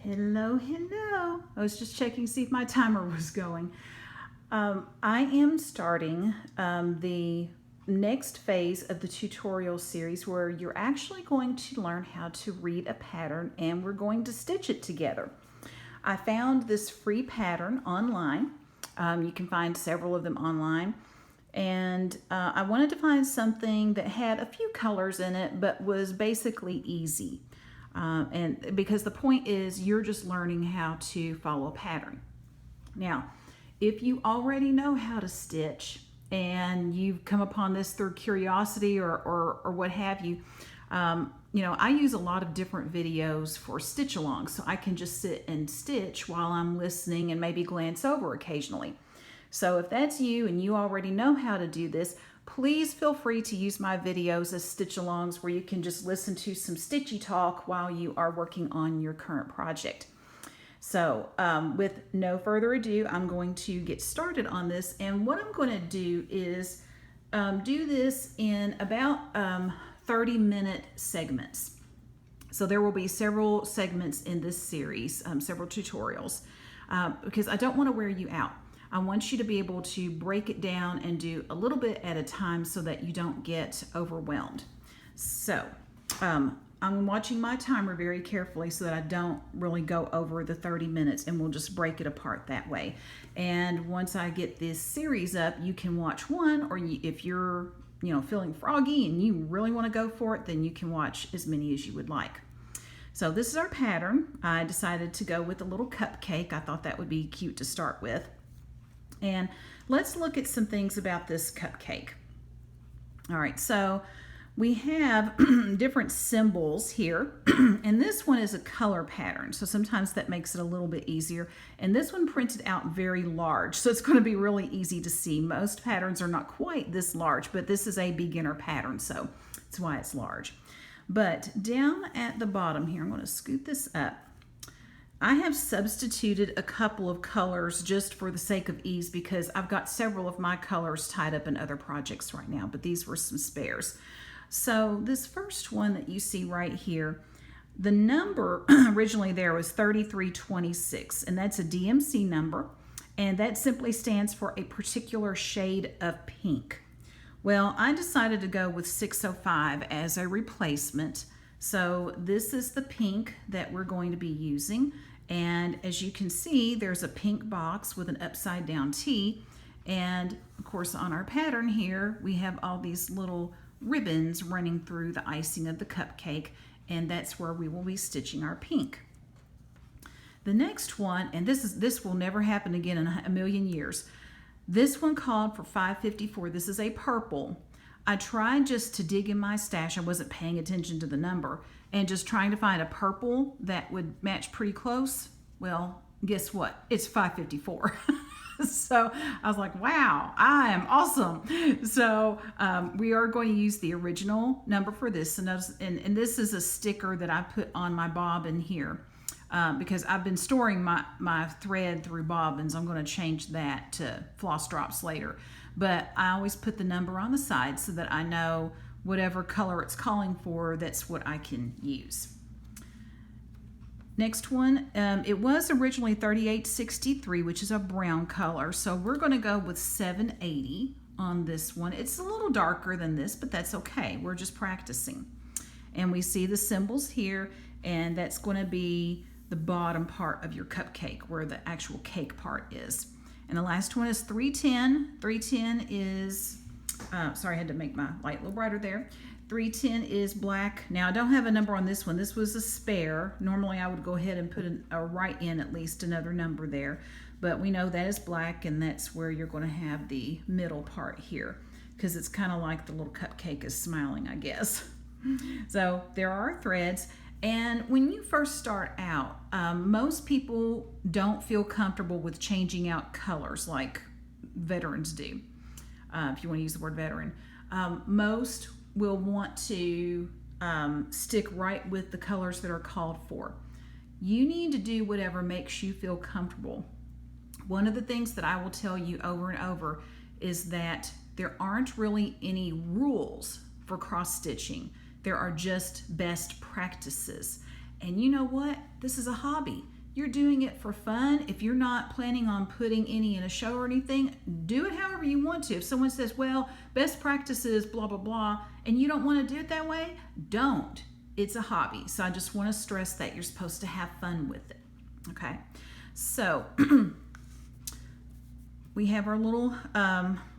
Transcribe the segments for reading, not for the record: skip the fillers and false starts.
Hello, hello. I was just checking to see if my timer was going. I am starting the next phase of the tutorial series where you're actually going to learn how to read a pattern and we're going to stitch it together. I found this free pattern online. You can find several of them online. And I wanted to find something that had a few colors in it but was basically easy. And because the point is you're just learning how to follow a pattern. Now, if you already know how to stitch and you've come upon this through curiosity or what have you, I use a lot of different videos for stitch alongs, so I can just sit and stitch while I'm listening and maybe glance over occasionally. So if that's you and you already know how to do this, please feel free to use my videos as stitch alongs where you can just listen to some stitchy talk while you are working on your current project. So with no further ado, I'm going to get started on this, and what I'm going to do is do this in about 30-minute segments. So there will be several segments in this series, several tutorials, because I don't want to wear you out. I want you to be able to break it down and do a little bit at a time so that you don't get overwhelmed. So I'm watching my timer very carefully so that I don't really go over the 30 minutes, and we'll just break it apart that way. And once I get this series up, you can watch one, or if you're feeling froggy and you really want to go for it, then you can watch as many as you would like. So this is our pattern. I decided to go with a little cupcake. I thought that would be cute to start with. And let's look at some things about this cupcake. All right, so we have different symbols here, and this one is a color pattern, so sometimes that makes it a little bit easier. And this one printed out very large, so it's going to be really easy to see. Most patterns are not quite this large, but this is a beginner pattern, so that's why it's large. But down at the bottom here, I'm going to scoot this up. I have substituted a couple of colors just for the sake of ease because I've got several of my colors tied up in other projects right now, but these were some spares. So this first one that you see right here, the number originally there was 3326, and that's a DMC number, and that simply stands for a particular shade of pink. Well, I decided to go with 605 as a replacement. So this is the pink that we're going to be using. And as you can see, there's a pink box with an upside down T. And of course, on our pattern here, we have all these little ribbons running through the icing of the cupcake. And that's where we will be stitching our pink. The next one, and this will never happen again in a million years. This one called for 554. This is a purple. I tried just to dig in my stash. I wasn't paying attention to the number and just trying to find a purple that would match pretty close. Well, guess what? It's 554. So I was like, wow, I am awesome. So we are going to use the original number for this. And this is a sticker that I put on my bobbin here because I've been storing my thread through bobbins. I'm going to change that to floss drops later. But I always put the number on the side so that I know whatever color it's calling for, that's what I can use. Next one, it was originally 3863, which is a brown color. So we're going to go with 780 on this one. It's a little darker than this, but that's okay. We're just practicing. And we see the symbols here, and that's going to be the bottom part of your cupcake where the actual cake part is. And the last one is 310. 310 is, sorry, I had to make my light a little brighter there. 310 is black. Now, I don't have a number on this one. This was a spare. Normally, I would go ahead and put a write in at least another number there. But we know that is black, and that's where you're going to have the middle part here because it's kind of like the little cupcake is smiling, I guess. So there are our threads. And when you first start out, most people don't feel comfortable with changing out colors like veterans do, if you want to use the word veteran. Most will want to stick right with the colors that are called for. You need to do whatever makes you feel comfortable. One of the things that I will tell you over and over is that there aren't really any rules for cross stitching. There are just best practices. And you know what? This is a hobby. you're doing it for fun. If you're not planning on putting any in a show or anything, do it however you want to. If someone says, well, best practice is blah, blah, blah, and you don't want to do it that way, don't. It's a hobby. So I just want to stress that you're supposed to have fun with it. Okay. So we have our little,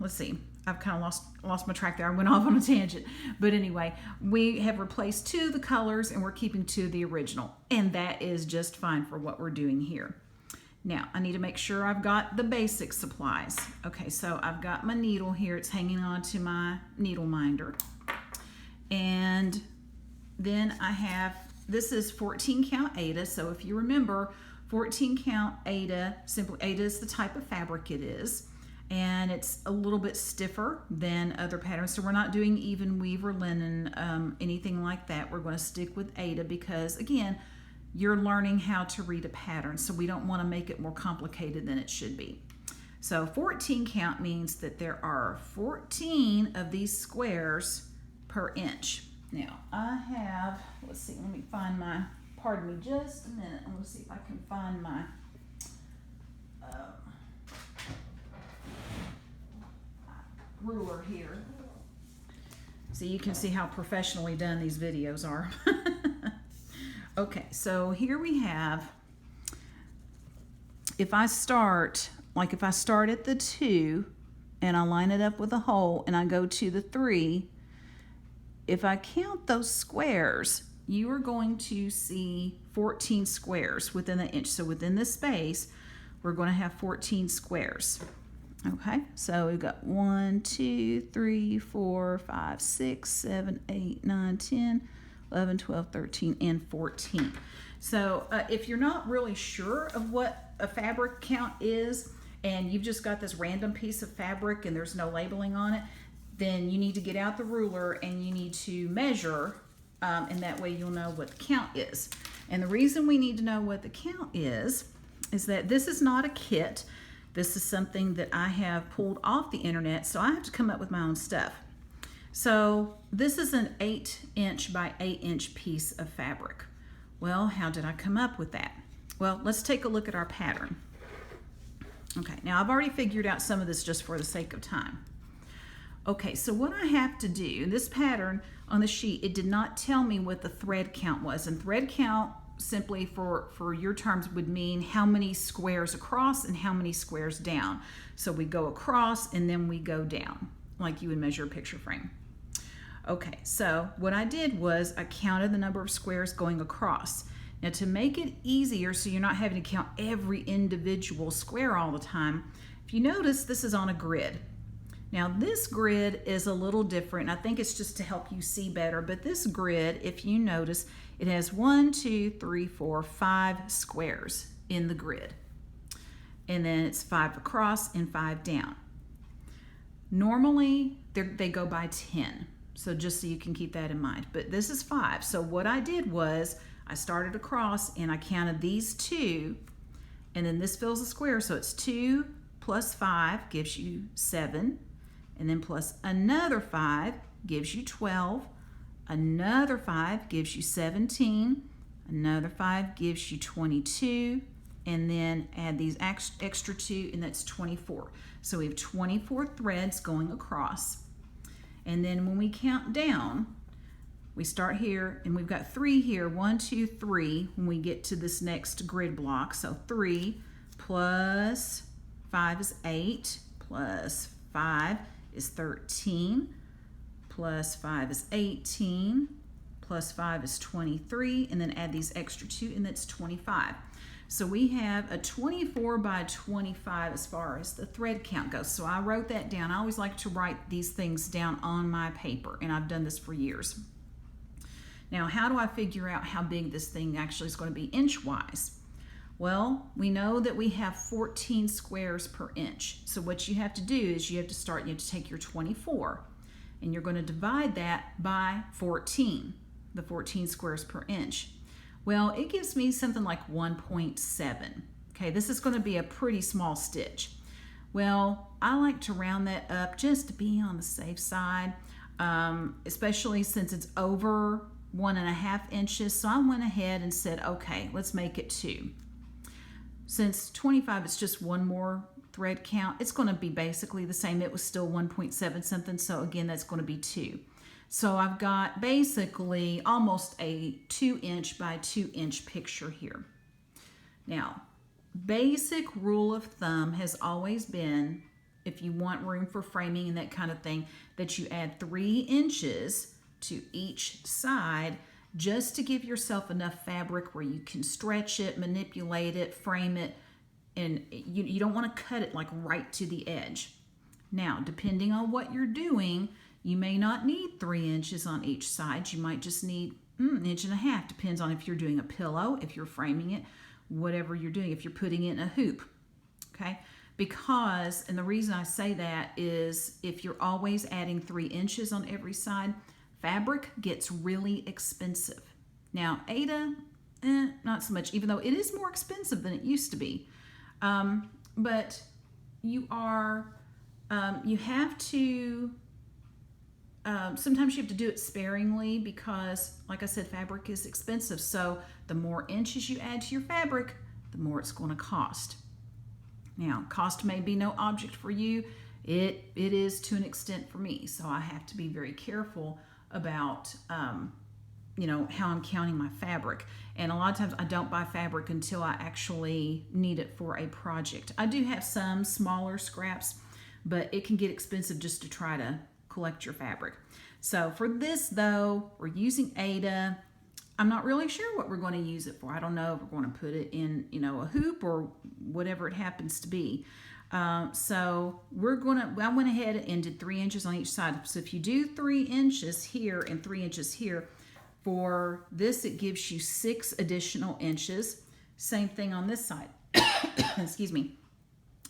let's see. I've kind of lost my track there. I went off on a tangent. But anyway, we have replaced 2 of the colors and we're keeping 2 of the original. And that is just fine for what we're doing here. Now, I need to make sure I've got the basic supplies. Okay, so I've got my needle here. It's hanging on to my needle minder. And then I have, this is 14 count Aida. So if you remember, 14 count Aida, simply Aida is the type of fabric it is. And it's a little bit stiffer than other patterns. So we're not doing even weave or linen, anything like that. We're going to stick with Aida because, again, you're learning how to read a pattern. So we don't want to make it more complicated than it should be. So 14 count means that there are 14 of these squares per inch. Now I have, let's see, let me find my, pardon me just a minute. I'm going to see if I can find my, ruler here. So you can see how professionally done these videos are. Okay, so here we have, if I start at the 2 and I line it up with a hole and I go to the 3, if I count those squares, you are going to see 14 squares within an inch. So within this space, we're going to have 14 squares. Okay, so we've got 1, 2, 3, 4, 5, 6, 7, 8, 9, 10, 11, 12, 13, and 14. So if you're not really sure of what a fabric count is, and you've just got this random piece of fabric and there's no labeling on it, then you need to get out the ruler and you need to measure, and that way you'll know what the count is. And the reason we need to know what the count is that this is not a kit. This is something that I have pulled off the internet, so I have to come up with my own stuff. So this is an 8-inch by 8-inch piece of fabric. Well, how did I come up with that? Well, let's take a look at our pattern. Okay, now I've already figured out some of this just for the sake of time. Okay, so what I have to do, this pattern on the sheet, it did not tell me what the thread count was. And thread count, simply for your terms, would mean how many squares across and how many squares down. So we go across and then we go down, like you would measure a picture frame. Okay, so what I did was I counted the number of squares going across. Now to make it easier so you're not having to count every individual square all the time, if you notice, this is on a grid. Now this grid is a little different. I think it's just to help you see better, but this grid, if you notice, it has 1, 2, 3, 4, 5 squares in the grid. And then it's 5 across and 5 down. Normally, they go by 10. So just so you can keep that in mind. But this is 5. So what I did was I started across and I counted these 2. And then this fills a square. So it's 2 plus 5 gives you 7. And then plus another 5 gives you 12. Another 5 gives you 17, another 5 gives you 22, and then add these extra 2, and that's 24. So we have 24 threads going across. And then when we count down, we start here, and we've got 3 here, 1, 2, 3, when we get to this next grid block. So 3 plus 5 is 8, plus 5 is 13, plus 5 is 18, plus 5 is 23, and then add these extra 2, and that's 25. So we have a 24 by 25 as far as the thread count goes. So I wrote that down. I always like to write these things down on my paper, and I've done this for years. Now, how do I figure out how big this thing actually is going to be inch-wise? Well, we know that we have 14 squares per inch. So what you have to do is you have to take your 24, and you're going to divide that by 14, the 14 squares per inch. Well, it gives me something like 1.7. Okay, this is going to be a pretty small stitch. Well, I like to round that up just to be on the safe side, especially since it's over 1.5 inches. So I went ahead and said, okay, let's make it 2. since 25 it's just one more thread count, it's going to be basically the same. It was still 1.7 something, so again that's going to be 2. So I've got basically almost a 2" by 2" picture here. Now, basic rule of thumb has always been, if you want room for framing and that kind of thing, that you add 3 inches to each side just to give yourself enough fabric where you can stretch it, manipulate it, frame it, and you don't want to cut it like right to the edge. Now, depending on what you're doing, you may not need 3 inches on each side. You might just need 1.5 inches. Depends on if you're doing a pillow, if you're framing it, whatever you're doing, if you're putting it in a hoop, okay? Because, and the reason I say that is if you're always adding 3 inches on every side, fabric gets really expensive. Now, Aida, not so much, even though it is more expensive than it used to be. But you have to, sometimes you have to do it sparingly because, like I said, fabric is expensive. So the more inches you add to your fabric, the more it's going to cost. Now, cost may be no object for you. It is to an extent for me. So I have to be very careful about, how I'm counting my fabric. And a lot of times I don't buy fabric until I actually need it for a project. I do have some smaller scraps, but it can get expensive just to try to collect your fabric. So for this though, we're using Aida. I'm not really sure what we're going to use it for. I don't know if we're going to put it in, a hoop or whatever it happens to be. So I went ahead and did 3 inches on each side. So if you do 3 inches here and 3 inches here, for this it gives you 6 additional inches. Same thing on this side. Excuse me.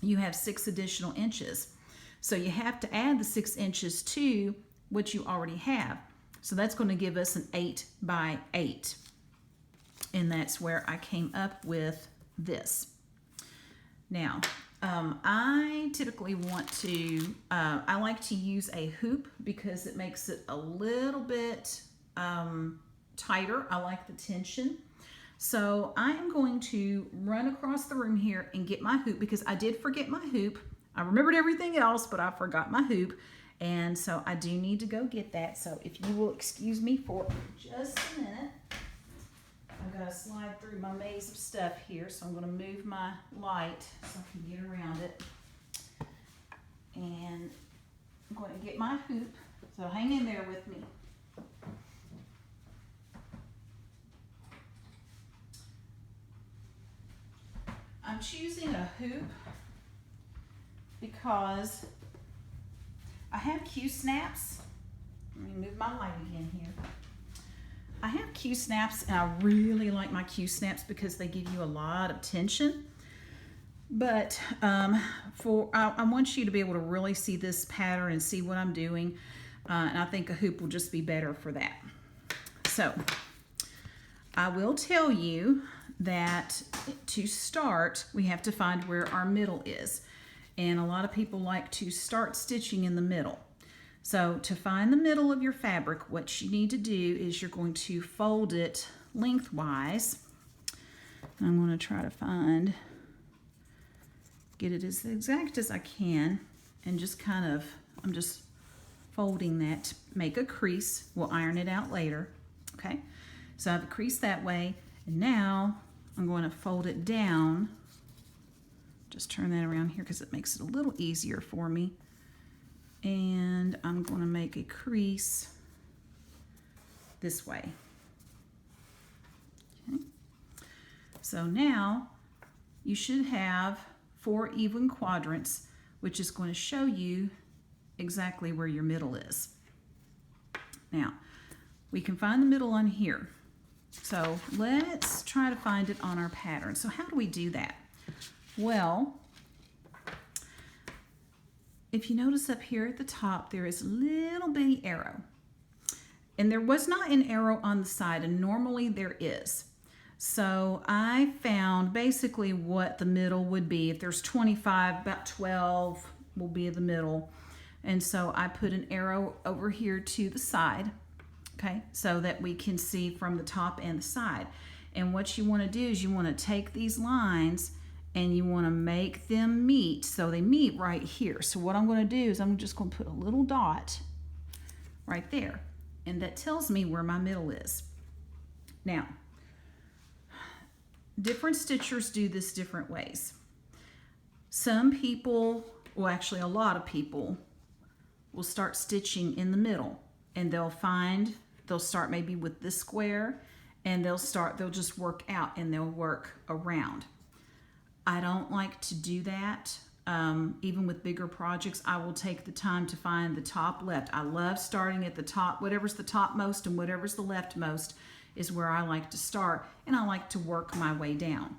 You have 6 additional inches. So you have to add the 6 inches to what you already have. So that's going to give us an 8 by 8. And that's where I came up with this. Now, I typically want to, I like to use a hoop because it makes it a little bit tighter. I like the tension. So I am going to run across the room here and get my hoop because I did forget my hoop. I remembered everything else, but I forgot my hoop. And so I do need to go get that. So if you will excuse me for just a minute. I've got to slide through my maze of stuff here. So I'm going to move my light so I can get around it. And I'm going to get my hoop. So hang in there with me. I'm choosing a hoop because I have Q-snaps. Let me move my light again here. I have Q-snaps and I really like my Q-snaps because they give you a lot of tension. But I want you to be able to really see this pattern and see what I'm doing. And I think a hoop will just be better for that. So I will tell you that to start, we have to find where our middle is. And a lot of people like to start stitching in the middle. So to find the middle of your fabric, what you need to do is you're going to fold it lengthwise. I'm going to try to get it as exact as I can, and just I'm just folding that to make a crease. We'll iron it out later. Okay, so I have a crease that way, and now I'm going to fold it down. Just turn that around here because it makes it a little easier for me. And I'm going to make a crease this way. Okay. So now you should have 4 even quadrants, which is going to show you exactly where your middle is. Now, we can find the middle on here. So let's try to find it on our pattern. So how do we do that? Well, if you notice up here at the top, there is a little bitty arrow. And there was not an arrow on the side, and normally there is. So I found basically what the middle would be. If there's 25, about 12 will be the middle. And so I put an arrow over here to the side, okay, so that we can see from the top and the side. And what you want to do is you want to take these lines and you want to make them meet. So they meet right here. So what I'm going to do is I'm just going to put a little dot right there, and that tells me where my middle is. Now, different stitchers do this different ways. Some people, well actually a lot of people, will start stitching in the middle, and they'll start maybe with this square, and they'll just work out and they'll work around. I don't like to do that. Even with bigger projects, I will take the time to find the top left. I love starting at the top. Whatever's the topmost and whatever's the leftmost is where I like to start, and I like to work my way down.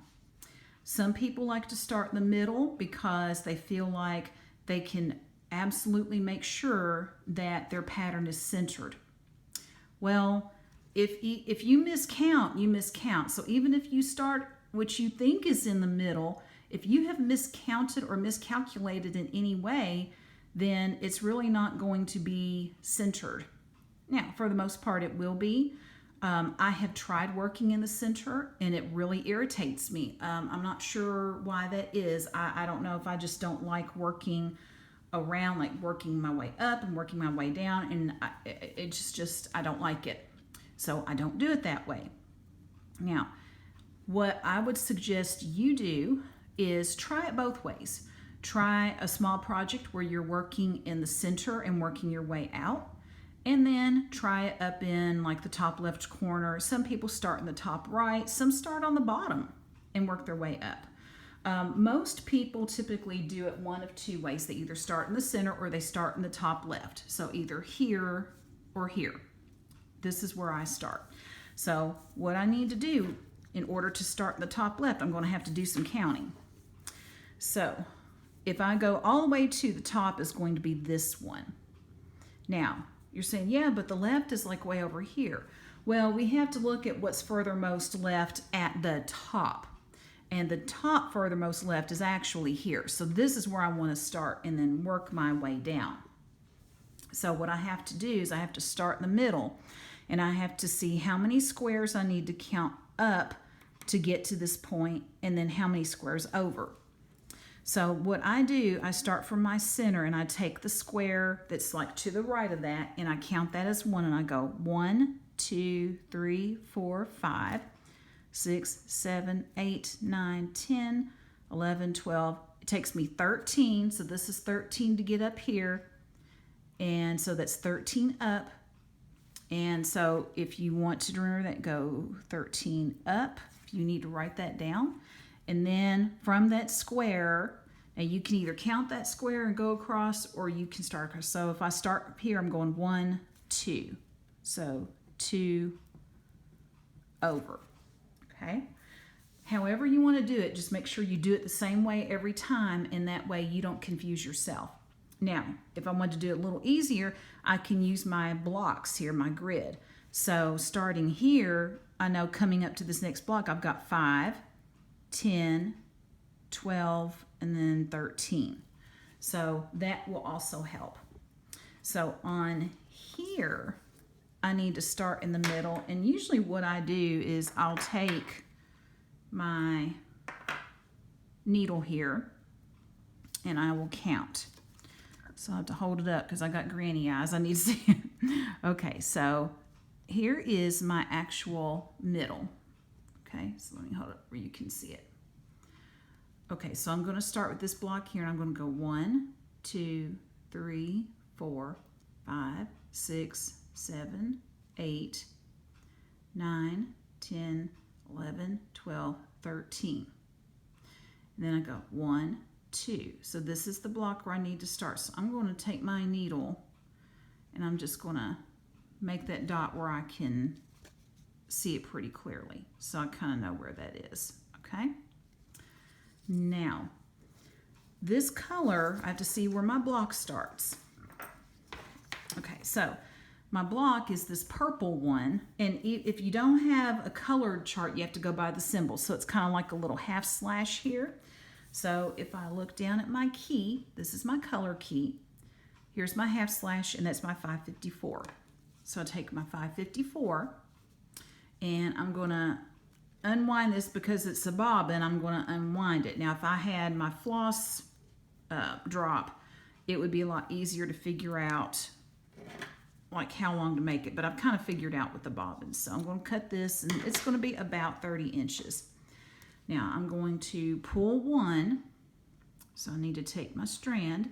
Some people like to start in the middle because they feel like they can absolutely make sure that their pattern is centered. Well, if you miscount, you miscount. So even if you start what you think is in the middle, if you have miscounted or miscalculated in any way, then it's really not going to be centered. Now, for the most part, it will be. I have tried working in the center, and it really irritates me. I'm not sure why that is. I don't know if I just don't like working around, like working my way up and working my way down, and I don't like it. So I don't do it that way. Now, what I would suggest you do is try it both ways. Try a small project where you're working in the center and working your way out, and then try it up in like the top left corner. Some people start in the top right, some start on the bottom and work their way up. Most people typically do it one of two ways. They either start in the center or they start in the top left. So either here or here. This is where I start. So what I need to do in order to start in the top left, I'm going to have to do some counting. So if I go all the way to the top, is going to be this one. Now, you're saying, yeah, but the left is like way over here. Well, we have to look at what's furthermost left at the top. And the top furthermost left is actually here. So this is where I want to start and then work my way down. So what I have to do is I have to start in the middle, and I have to see how many squares I need to count up to get to this point, and then how many squares over. So what I do, I start from my center, and I take the square that's like to the right of that, and I count that as 1, and I go 1, 2, 3, 4, 5, 6, 7, 8, 9, 10, 11, 12. It takes me 13, so this is 13 to get up here, and so that's 13 up. And so if you want to remember that, go 13 up. If you need to write that down. And then from that square, now you can either count that square and go across, or you can start across. So if I start up here, I'm going 1, 2. So 2 over. Okay? However you want to do it, just make sure you do it the same way every time, and that way you don't confuse yourself. Now, if I want to do it a little easier, I can use my blocks here, my grid. So starting here, I know coming up to this next block, I've got 5, 10, 12, and then 13. So that will also help. So on here, I need to start in the middle, and usually what I do is I'll take my needle here and I will count. So I have to hold it up because I got granny eyes. I need to see it. Okay, so here is my actual middle. Okay, so let me hold it where you can see it. Okay, so I'm going to start with this block here, and I'm going to go 1, 2, 3, 4, 5, 6, 7, 8, 9, 10, 11, 12, 13. And then I go 1, 2. So this is the block where I need to start. So I'm going to take my needle, and I'm just going to make that dot where I can see it pretty clearly. So I kind of know where that is. Okay. Now, this color, I have to see where my block starts. Okay, so my block is this purple one, and if you don't have a colored chart, you have to go by the symbol. So it's kind of like a little half slash here. So if I look down at my key, this is my color key. Here's my half slash, and that's my 554. So I take my 554, and I'm going to unwind this because it's a bobbin. I'm going to unwind it. Now, if I had my floss drop, it would be a lot easier to figure out like how long to make it, but I've kind of figured out with the bobbins. So I'm going to cut this, and it's going to be about 30 inches. Now I'm going to pull one, so I need to take my strand,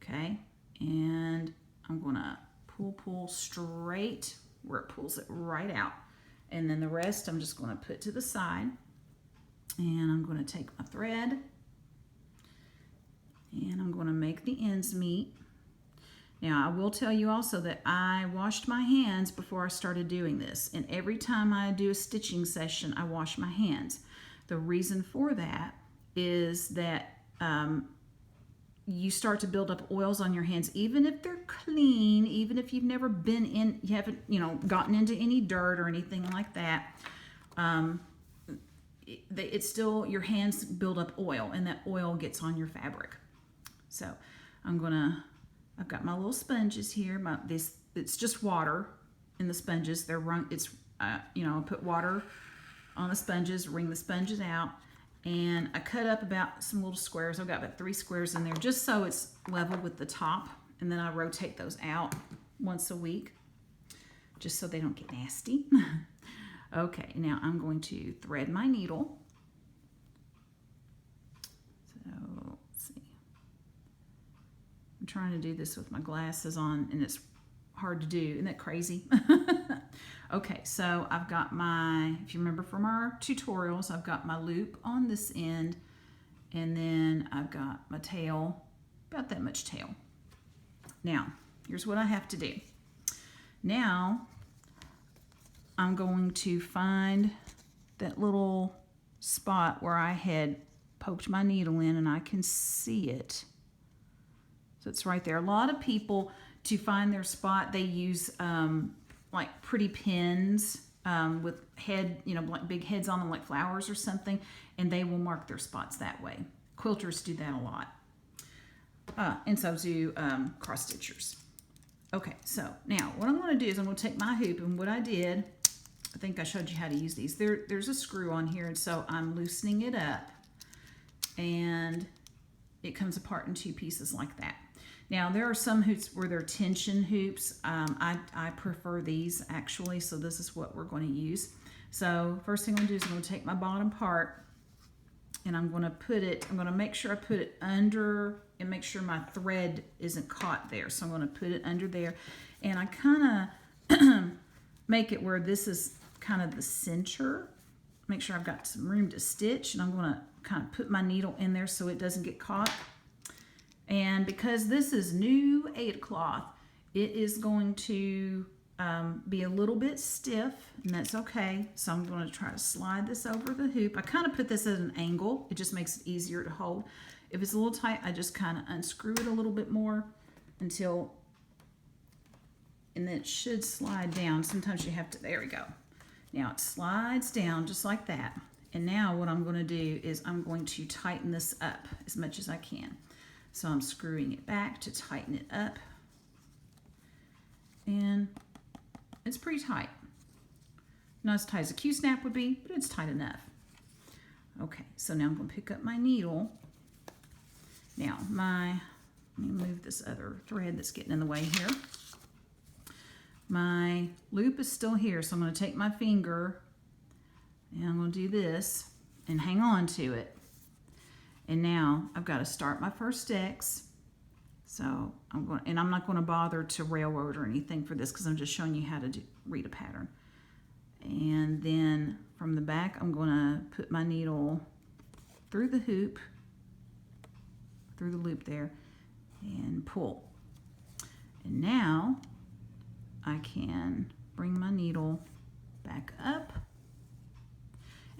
okay, and I'm going to pull straight where it pulls it right out, and then the rest I'm just going to put to the side, and I'm going to take my thread, and I'm going to make the ends meet. Now, I will tell you also that I washed my hands before I started doing this, and every time I do a stitching session, I wash my hands. The reason for that is that you start to build up oils on your hands, even if they're clean, even if you've never been in, you haven't, gotten into any dirt or anything like that. It's still, your hands build up oil, and that oil gets on your fabric. So I've got my little sponges here. It's just water in the sponges. They're run. It's I put water on the sponges, wring the sponges out, and I cut up about some little squares. I've got about 3 squares in there, just so it's level with the top. And then I rotate those out once a week, just so they don't get nasty. Okay, now I'm going to thread my needle. Trying to do this with my glasses on, and it's hard to do. Isn't that crazy? Okay, so I've got if you remember from our tutorials, I've got my loop on this end, and then I've got my tail, about that much tail. Now, here's what I have to do. Now, I'm going to find that little spot where I had poked my needle in, and I can see it. So it's right there. A lot of people, to find their spot, they use like pretty pins with like big heads on them, like flowers or something, and they will mark their spots that way. Quilters do that a lot. And so do cross stitchers. Okay, so now what I'm going to do is I'm going to take my hoop, and what I did, I think I showed you how to use these. There's a screw on here, and so I'm loosening it up, and it comes apart in 2 pieces like that. Now, there are some hoops where they're tension hoops. I prefer these, actually, so this is what we're going to use. So first thing I'm going to do is I'm going to take my bottom part, and I'm going to make sure I put it under, and make sure my thread isn't caught there. So I'm going to put it under there, and I kind of make it where this is kind of the center. Make sure I've got some room to stitch, and I'm going to kind of put my needle in there so it doesn't get caught. And because this is new aid cloth, it is going to be a little bit stiff, and that's okay. So I'm going to try to slide this over the hoop. I kind of put this at an angle. It just makes it easier to hold. If it's a little tight, I just kind of unscrew it a little bit more and then it should slide down. Sometimes you have to, there we go. Now it slides down just like that. And now what I'm going to do is I'm going to tighten this up as much as I can. So I'm screwing it back to tighten it up, and it's pretty tight. Not as tight as a Q-snap would be, but it's tight enough. Okay, so now I'm going to pick up my needle. Now let me move this other thread that's getting in the way here. My loop is still here, so I'm going to take my finger, and I'm going to do this and hang on to it. And now I've got to start my first X. So I'm not going to bother to railroad or anything for this, because I'm just showing you how to read a pattern. And then from the back, I'm going to put my needle through the hoop, through the loop there, and pull. And now I can bring my needle back up.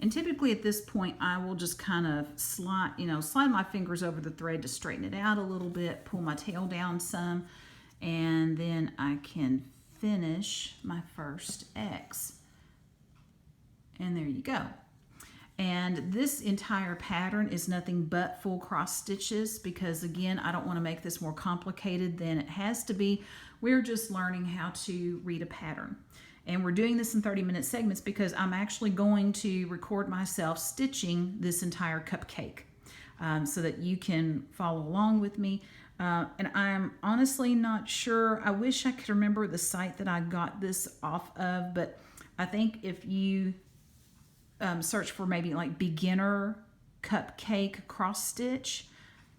And typically at this point, I will just kind of slide my fingers over the thread to straighten it out a little bit, pull my tail down some, and then I can finish my first X. And there you go. And this entire pattern is nothing but full cross stitches, because again, I don't want to make this more complicated than it has to be. We're just learning how to read a pattern. And we're doing this in 30-minute segments because I'm actually going to record myself stitching this entire cupcake so that you can follow along with me. And I'm honestly not sure. I wish I could remember the site that I got this off of, but I think if you search for maybe like beginner cupcake cross stitch,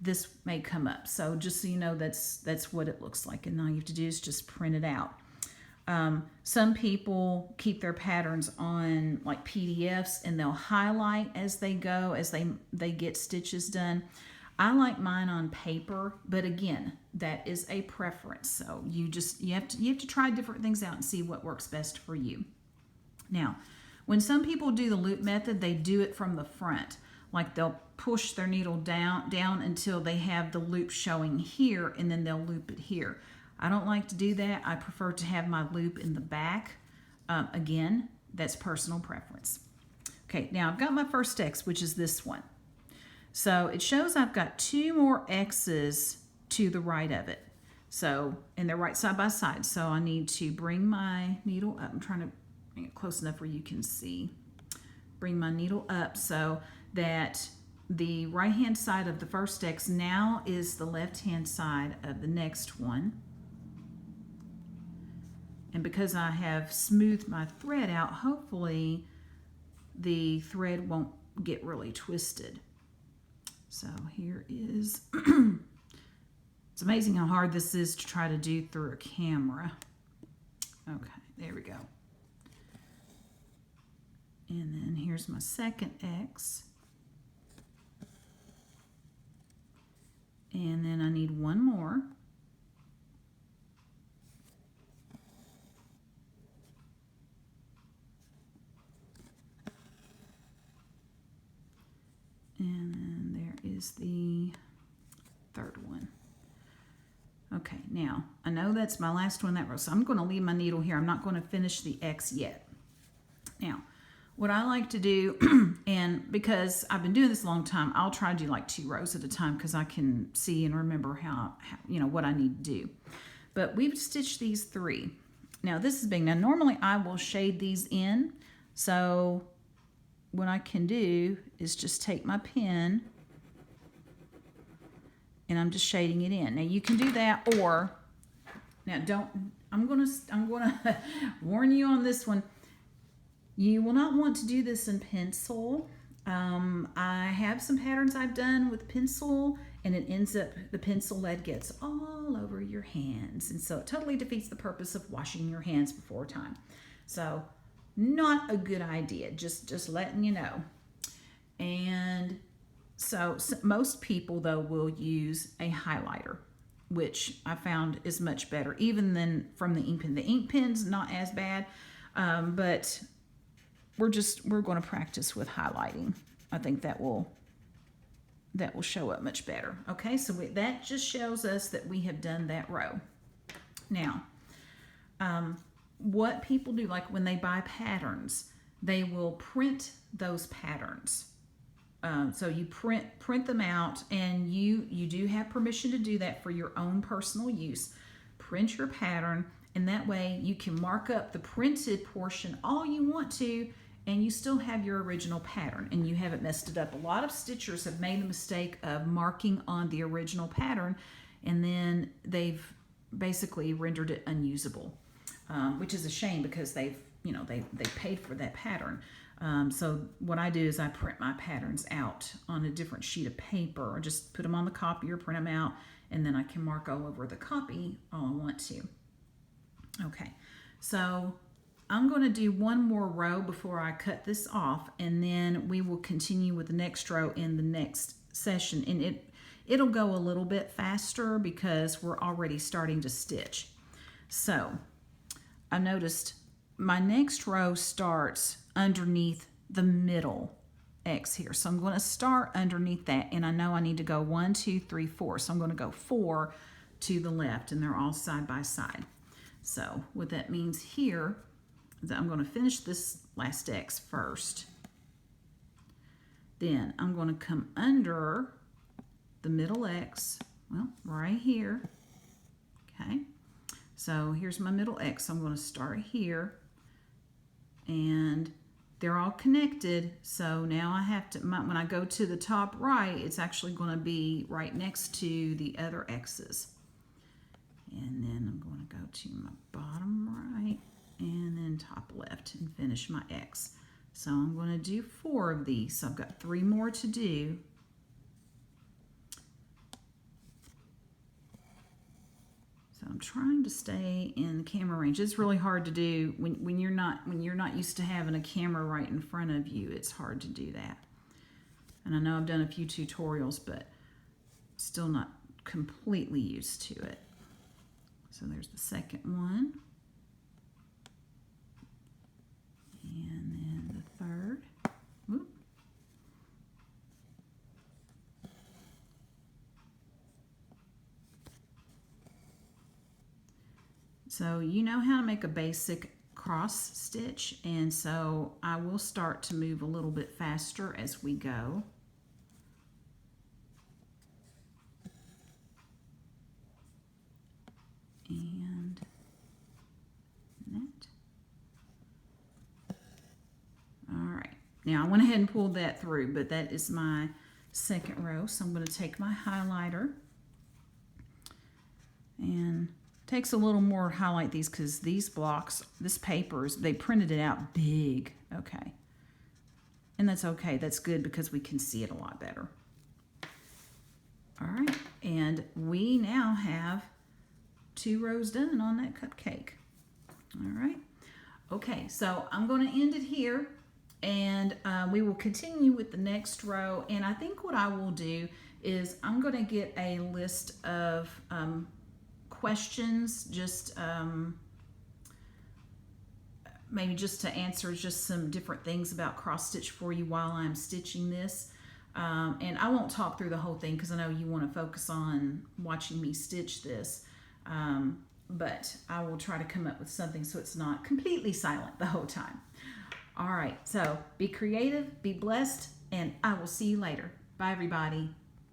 this may come up. So just so you know, that's what it looks like. And all you have to do is just print it out. Some people keep their patterns on like PDFs and they'll highlight as they go, as they get stitches done. I like mine on paper, but again, that is a preference. So you have to try different things out and see what works best for you. Now, when some people do the loop method, they do it from the front. Like they'll push their needle down until they have the loop showing here, and then they'll loop it here. I don't like to do that. I prefer to have my loop in the back. Again, that's personal preference. Okay, now I've got my first X, which is this one. So it shows I've got 2 more X's to the right of it. So, and they're right side by side. So I need to bring my needle up. I'm trying to bring it close enough where you can see. Bring my needle up so that the right-hand side of the first X now is the left-hand side of the next one. And because I have smoothed my thread out, hopefully the thread won't get really twisted. So here is, it's amazing how hard this is to try to do through a camera. Okay, there we go. And then here's my second X. And then I need one more. And then there is the third one. Okay, now I know that's my last one that row, so I'm going to leave my needle here. I'm not going to finish the X yet. Now, what I like to do, and because I've been doing this a long time, I'll try to do like 2 rows at a time because I can see and remember how what I need to do. But we've stitched these 3. Now this is big. Now normally I will shade these in, so what I can do is just take my pen and I'm just shading it in. Now you can do that, or now I'm gonna warn you on this one. You will not want to do this in pencil. I have some patterns I've done with pencil and it ends up, the pencil lead gets all over your hands. And so it totally defeats the purpose of washing your hands before time. So not a good idea, just letting you know. And so most people though will use a highlighter, which I found is much better even than from the ink pen. The ink pen's not as bad, but we're going to practice with highlighting. I think that will show up much better. Okay, so that just shows us that we have done that row. Now, what people do, like when they buy patterns, they will print those patterns. So you print them out, and you do have permission to do that for your own personal use. Print your pattern, and that way you can mark up the printed portion all you want to, and you still have your original pattern and you haven't messed it up. A lot of stitchers have made the mistake of marking on the original pattern, and then they've basically rendered it unusable, which is a shame because they paid for that pattern. So what I do is I print my patterns out on a different sheet of paper, or just put them on the copier, print them out, and then I can mark all over the copy all I want to. Okay, so I'm going to do one more row before I cut this off, and then we will continue with the next row in the next session. And it'll go a little bit faster because we're already starting to stitch. So I noticed my next row starts underneath the middle X here. So I'm going to start underneath that, and I know I need to go 1, 2, 3, 4. So I'm going to go 4 to the left, and they're all side by side. So what that means here is that I'm going to finish this last X first. Then I'm going to come under the middle X, well, right here. Okay, so here's my middle X. So I'm going to start here, and they're all connected. So now I have to, when I go to the top right, it's actually going to be right next to the other X's. And then I'm going to go to my bottom right and then top left and finish my X. So I'm going to do 4 of these. So I've got 3 more to do. So I'm trying to stay in the camera range. It's really hard to do when you're not used to having a camera right in front of you. It's hard to do that. And I know I've done a few tutorials, but still not completely used to it. So there's the second one. And then the third. Whoop. So you know how to make a basic cross stitch, and so I will start to move a little bit faster as we go. And that. All right, now I went ahead and pulled that through, but that is my second row. So I'm going to take my highlighter, and it takes a little more to highlight these because these blocks, this papers, they printed it out big. Okay, and that's okay. That's good because we can see it a lot better. All right, and we now have 2 rows done on that cupcake. All right. Okay, so I'm going to end it here, and we will continue with the next row. And I think what I will do is I'm going to get a list of questions, just maybe just to answer just some different things about cross stitch for you while I'm stitching this. And I won't talk through the whole thing because I know you want to focus on watching me stitch this. But I will try to come up with something so it's not completely silent the whole time. All right, so be creative, be blessed, and I will see you later. Bye, everybody.